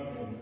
Amen.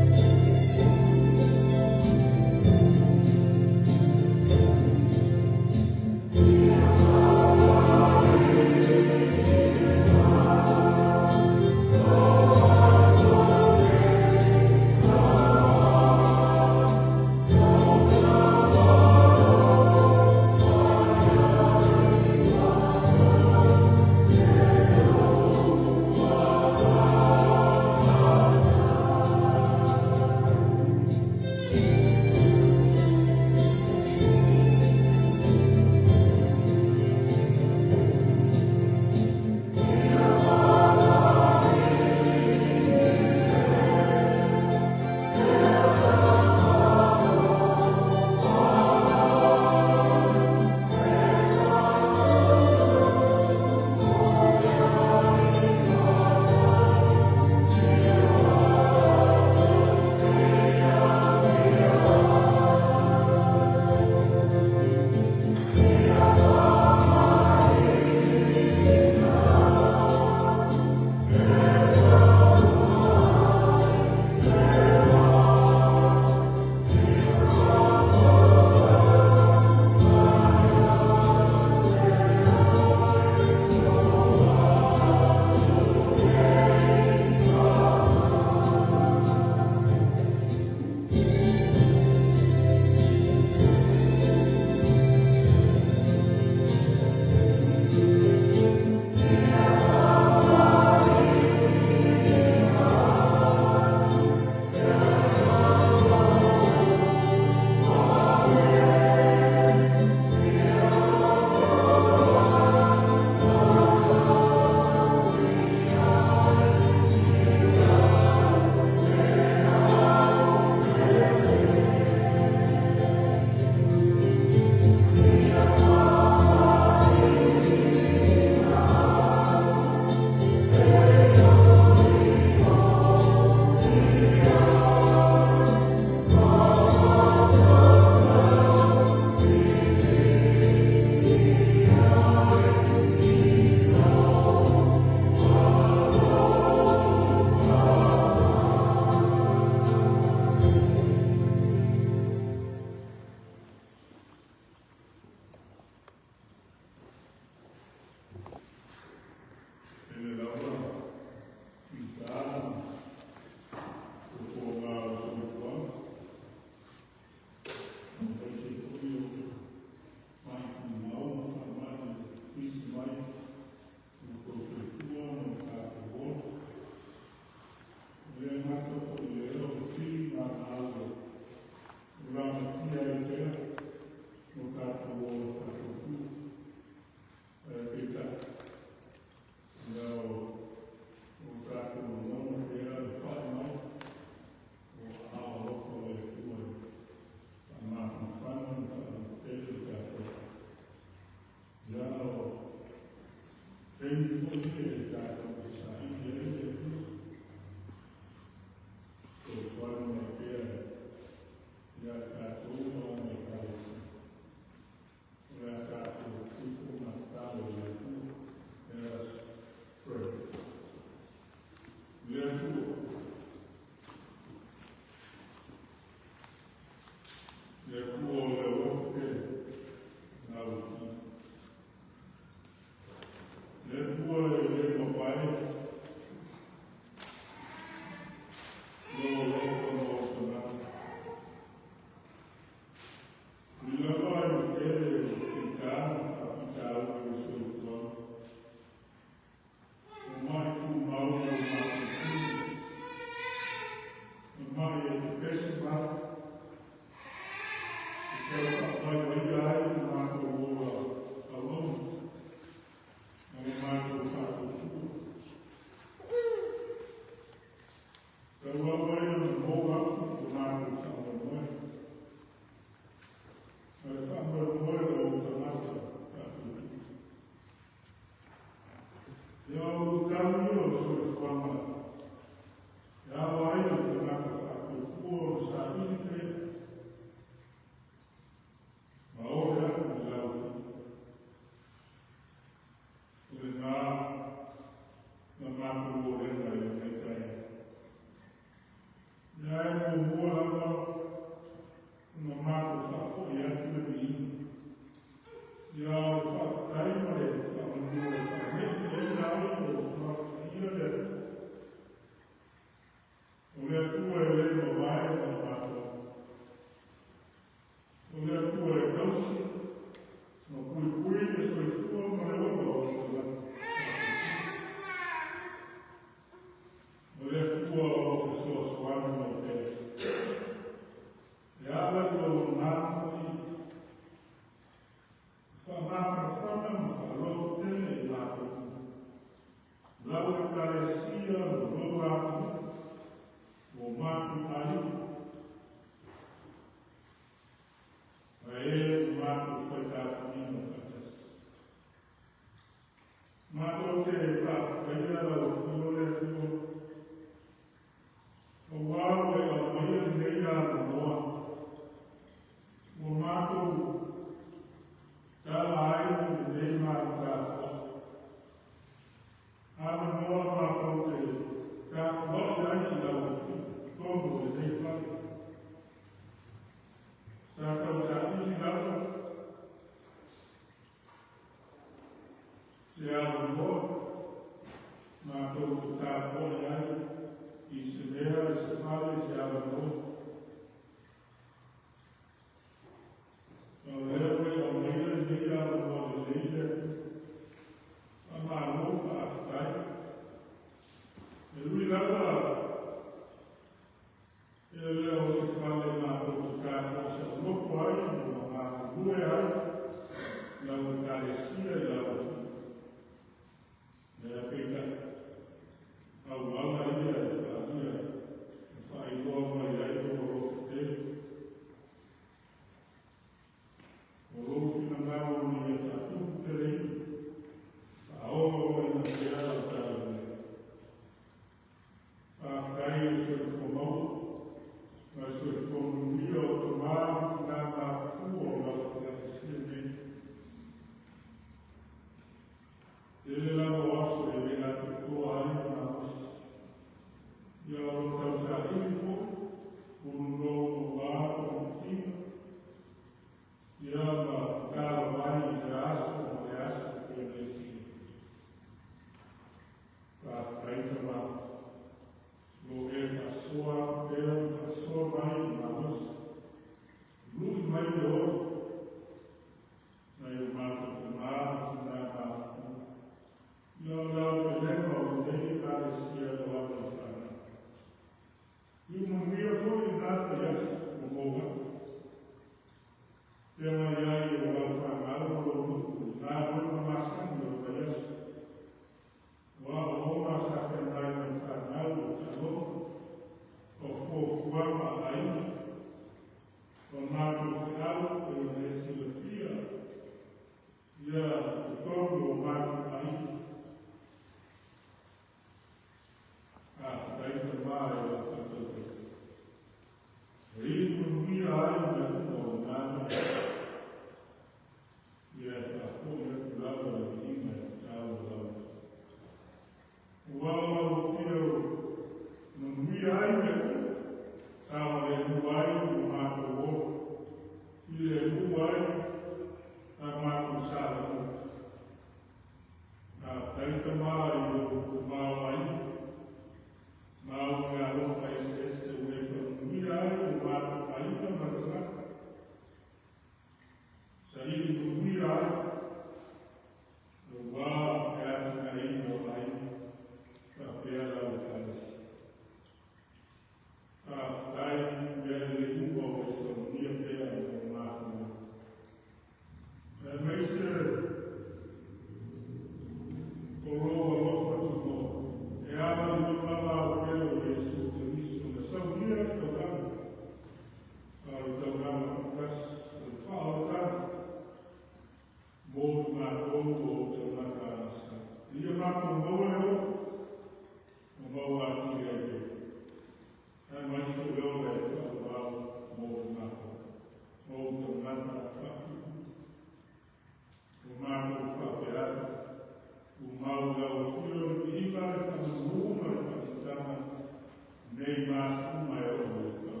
nem mais uma evolução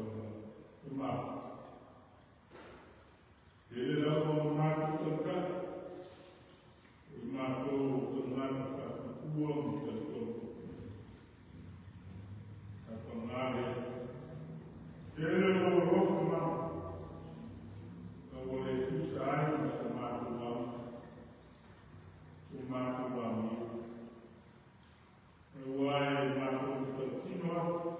do mal. Ele era o mato total, o mato o homem todo, a tomada. Ele é o rosto mal, o leito sai, o mato mal, o mato mal. O ai mato continuo,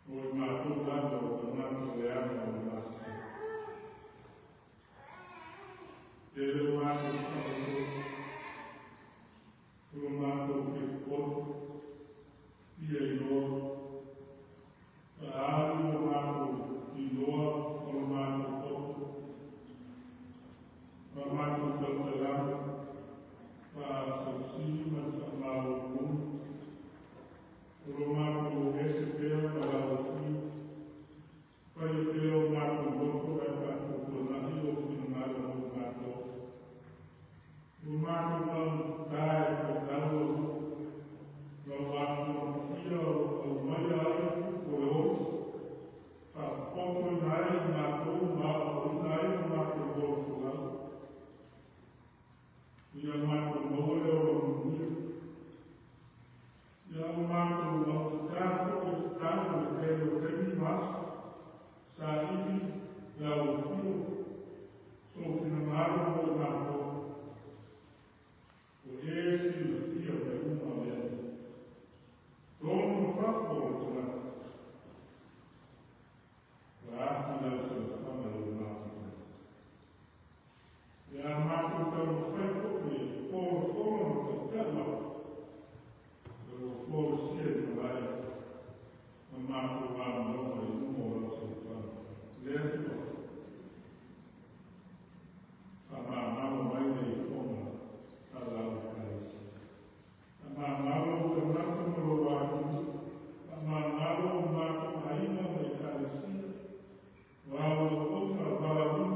o mato dado, o mato leal, o mato. Ele o mato falou, o mato ficou, e aí a árvore o mato indoor, o mato pouco, o mato cantelado, para cima, chamar o mundo, o mato recebeu para o fim, foi o mato louco, vai fazer o navio, o final do mato. O mato não cai, foi calor, não basta o maior, o outro, faz pouco mais, matou o mato louco lá. E o mato morreu, e o mato não está, porque o creme baixo, saído, lá o fio, sofrendo o mato. Por esse fio de uma vez, todo favor, para tirar sua fama do mato. E a mato não foi fogo, o fogo cedo vai, o mato vai não mora sua fama. Lento, a mamãe vai de fome, a lá o cais. A mamãe o mato no lado, a mamãe o mato ainda de carecia, lá o outro valor.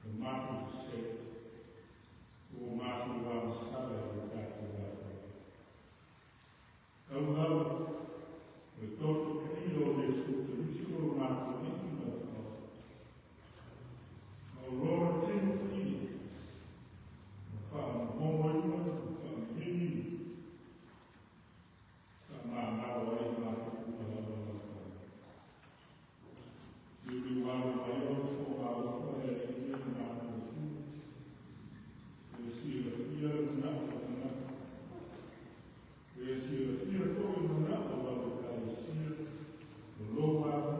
O mato seco, o mato avançado é o gato da fora. Eu não, eu estou querendo descobrir isso o mato dentro da fora. O louro tem um filho, fala bom irmão, fala menino, a mamãe vai mato da fora. E o lado maior foi a fora. Esse filho foi no nato da Eucaristia, louvado,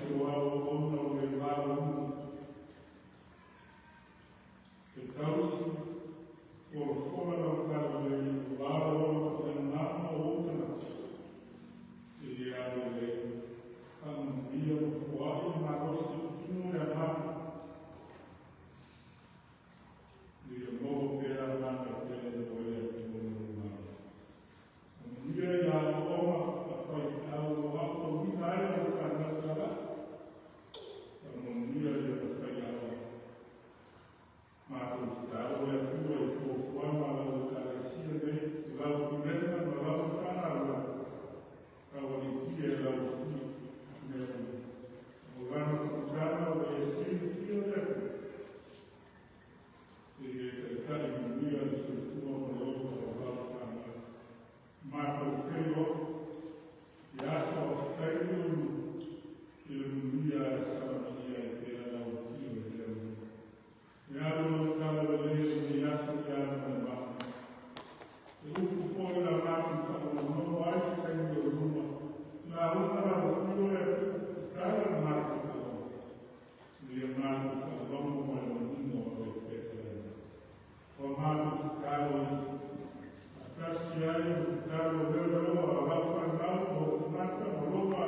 Wow. Siaya, Kitalo, Leo, Alafa, Nau, Ofunata, Maloba,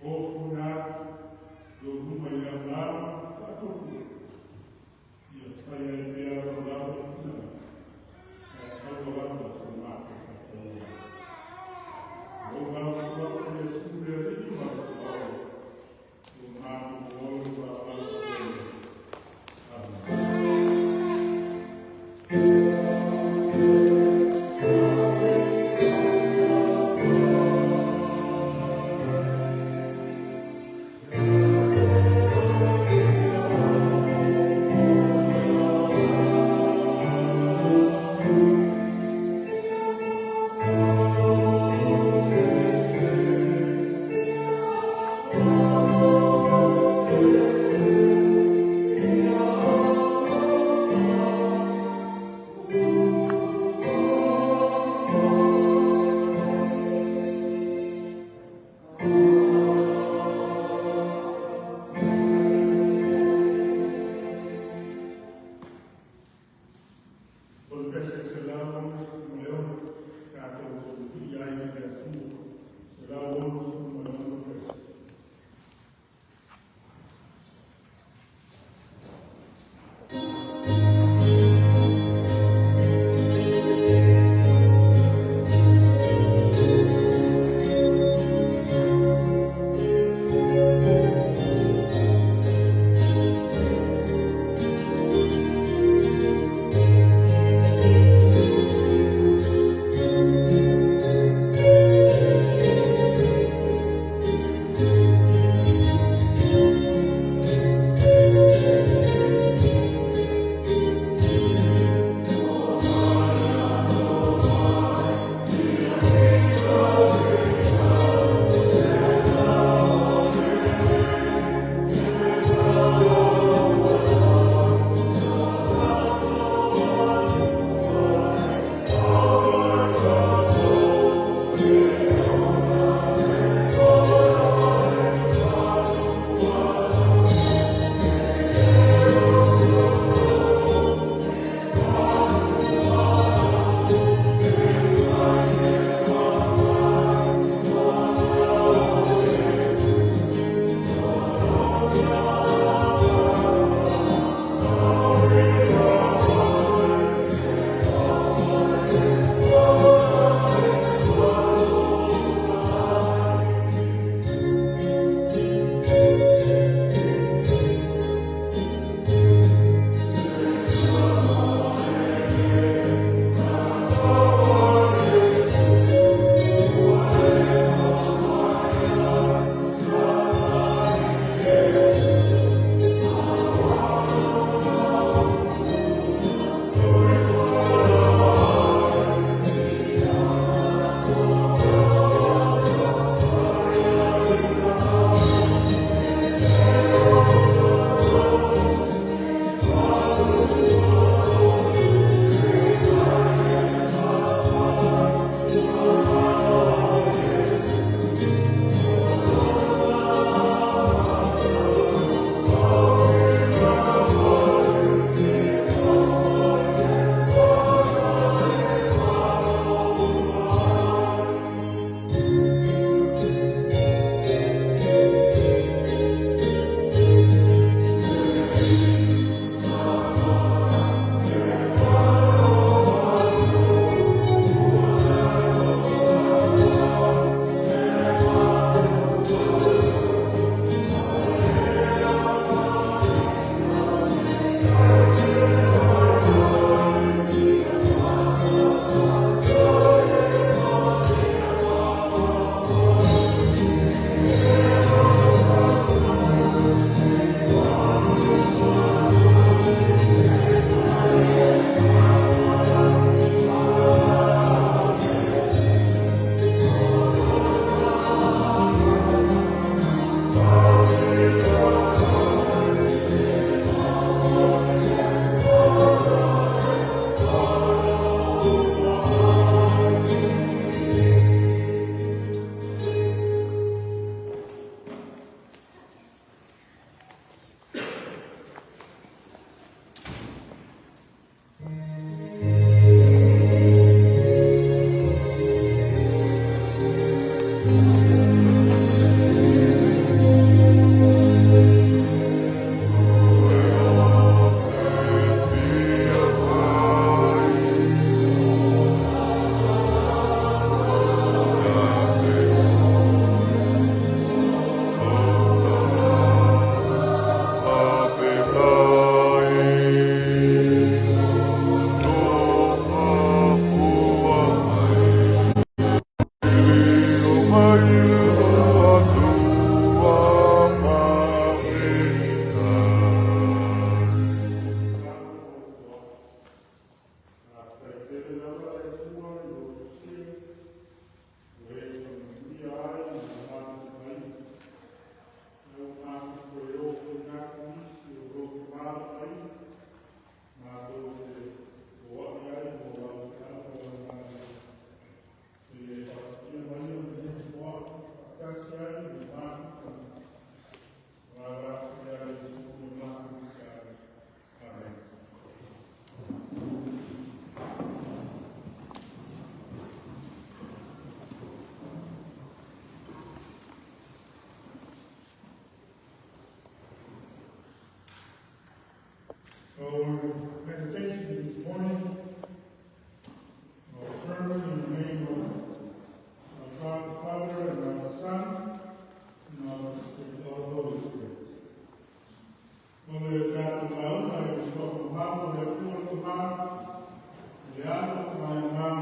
Ofunat, Loruma, Ilamau, Fatoku, ia Saya, Ipea, Rolado, Fina, Rolado, Somato, Fatoku, Rolado, Suafu, Sule, Rima, Fatoku, Romato, Rolado,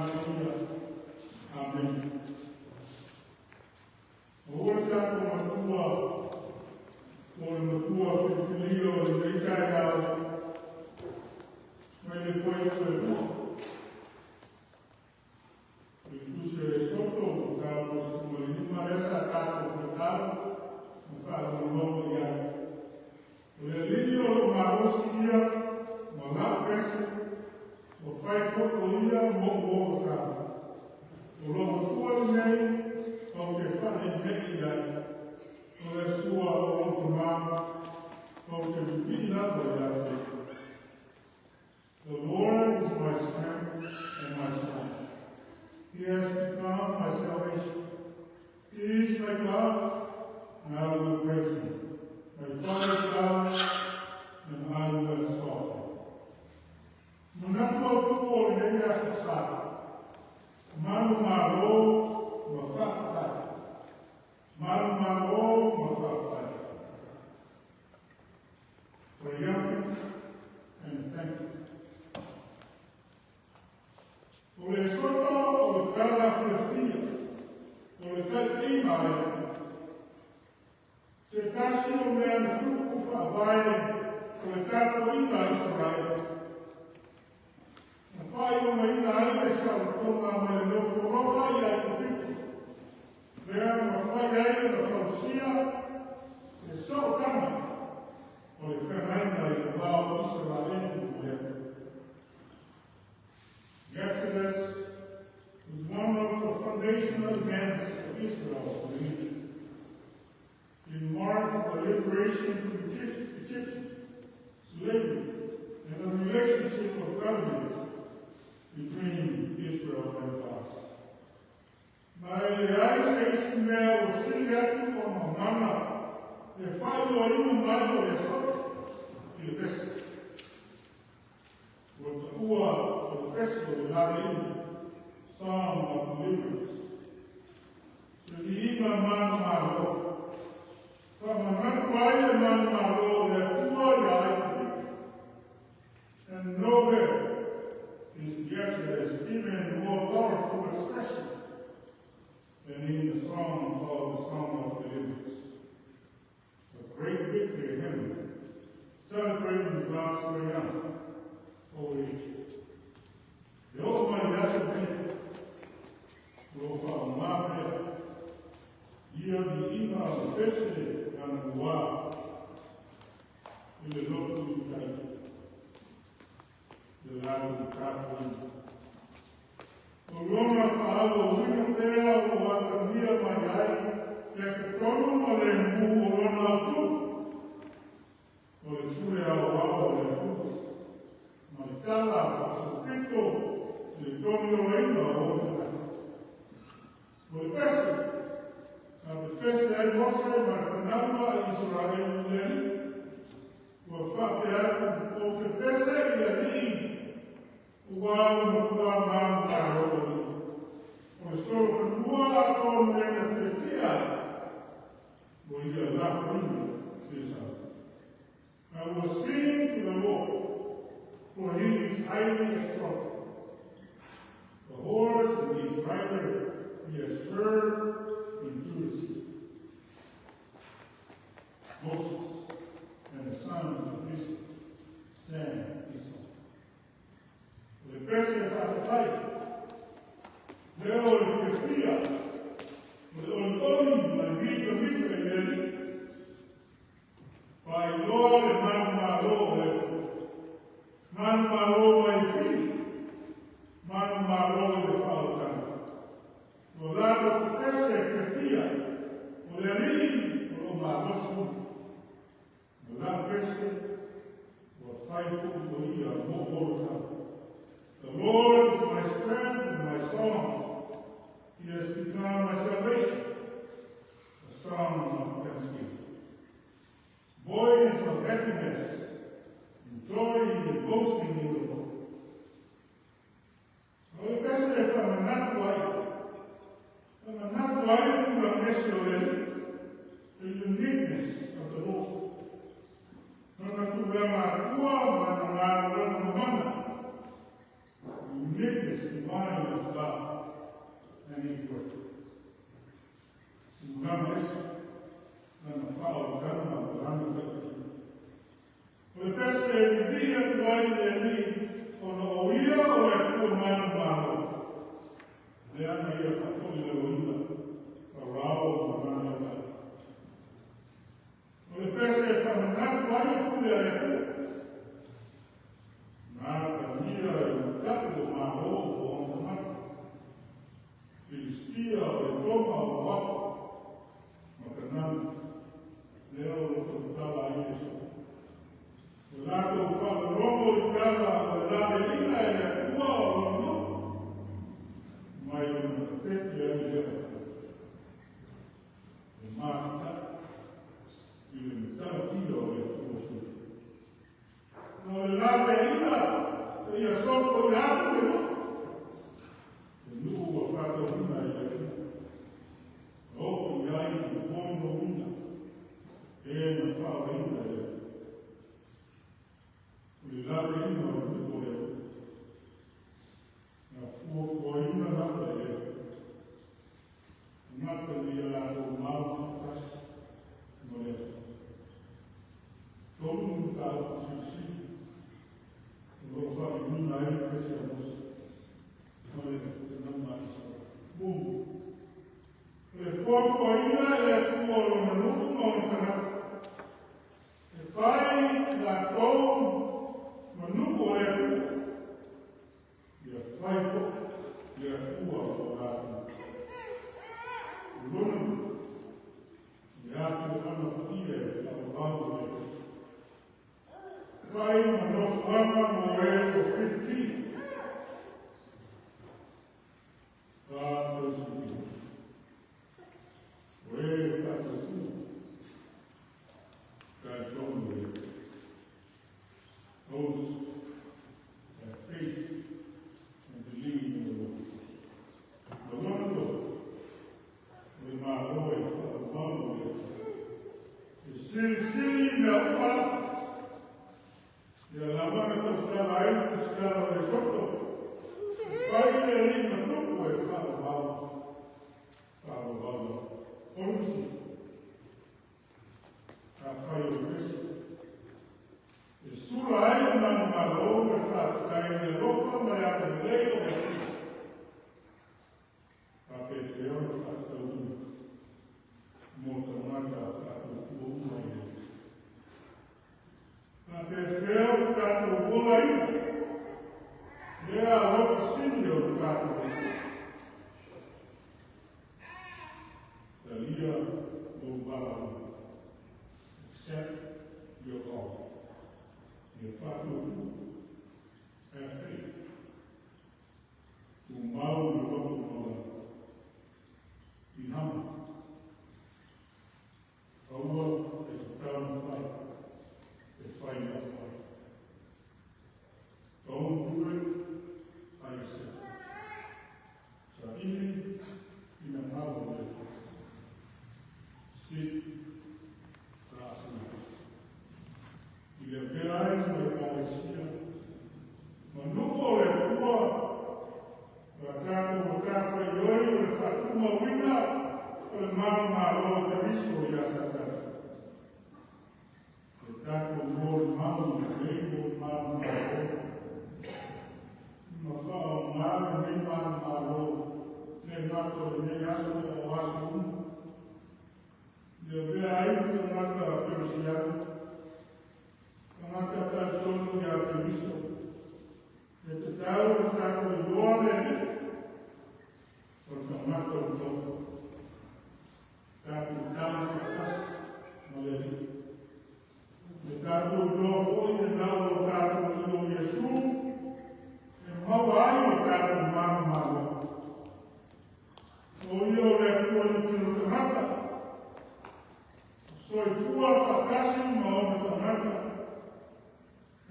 Maria. Amen. Ora como tua filho de Caio, mas ele foi pelo e tu se soltou, Carlos, como ele parece a carta ofertada, não fala o nome de Caio. Ele o Marosquia, o lá peça, o fai focoia, o cara. O logo tua nem, o que faz nem Caio. O tua última, o que vivida por The Lord is my strength and my song. He has become my salvation. He is my God, and I will praise him. My Father's God, and I will exalt him. Munatua tuo leia sasada. Manu maro mafaftai. Manu maro mafaftai. Triumphant and thankful. O le soto o le kala whiawhia, o le kai imae. Se tasi o mea na tuku whawae, o le kato ina Israel. Na whai o mea ina aime sa o tonga me le nofo roha i ai kupiki. Mea na whai ai na whausia, se sao kama, o le whenaina i le wao Israel o mea. The Exodus was one of the foundational events of Israel in Egypt. It marked the liberation from Egyptian slavery and the relationship of government between Israel and God. Mas aliás, meu auxiliar como mama, e falo ainda mais do que ele pensa. O texto Psalm of Deliverance. So the Iba Man Malo, from a Matwai Man Malo, the poor Yai, and nowhere is the Exodus even more powerful expression than in the song called the Psalm of Deliverance. A great victory hymn, celebrating God's triumph over Egypt. The old man doesn't will fall mafia, year the Ima officially and the Wa. Il est l'autre du Taï, de l'âge du Capri. O Roma fala, o Rino dela, o Atamia Maiai, que todo o Lembu, o Ronaldo, o Lecture ao Abo, o Lembu, Maitala, o Pito, il dominio regno questa è il nostro ma Fernando a Israele lì può fare o che pensa che lì uguale ma tua mamma o solo Fernando come nella teoria vuoi dire la famiglia I will sing to the Lord for he is highly exalted. The horse and its rider he has heard into the sea. Moses and the sons of Israel sang his song. The president of the light, leo el fría, el otoño, el grito, el bailó de man malo, el fin. Man marrone de falta. O lado peste fria, o leri, o marroso. O lado peste, o faithful to you, the Lord is my strength and my song. He has become my salvation, a song of thanksgiving. Voice of happiness, and joy and boasting in the Lord. Well, the best if I'm not white, but necessarily the uniqueness of the Lord. No tu tua, uniqueness mai of God and His Word. Sumulamos na fala calma durante o tempo. O peste vivia quando ele quando oía o é humano malo. Leandro ia fator de oída para o humano malo. O peste familiar vai poder nada mira o capo malo o humano. Filistia o toma o wapo. Makanam leo utotala Yesu. Lato fa robo ikala la belina e kuwa o no. Mai un tete ali. Mata il tantio e posto. No la belina e sotto il albero. Nu a fatto una o iai il buon una e non fa vendere il labirino non vuole la fuocoina la bere matta di la malfas non è todo un tal sì lo fa in una che siamo non mais. Bom, le fofo ainda é como no mundo e fai la tom no mundo e fai fo e tua lá. Não, já se ama dia falando fai no fama moer 50.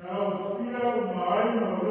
Now, fear my, my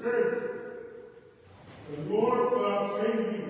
earth. The Lord God save you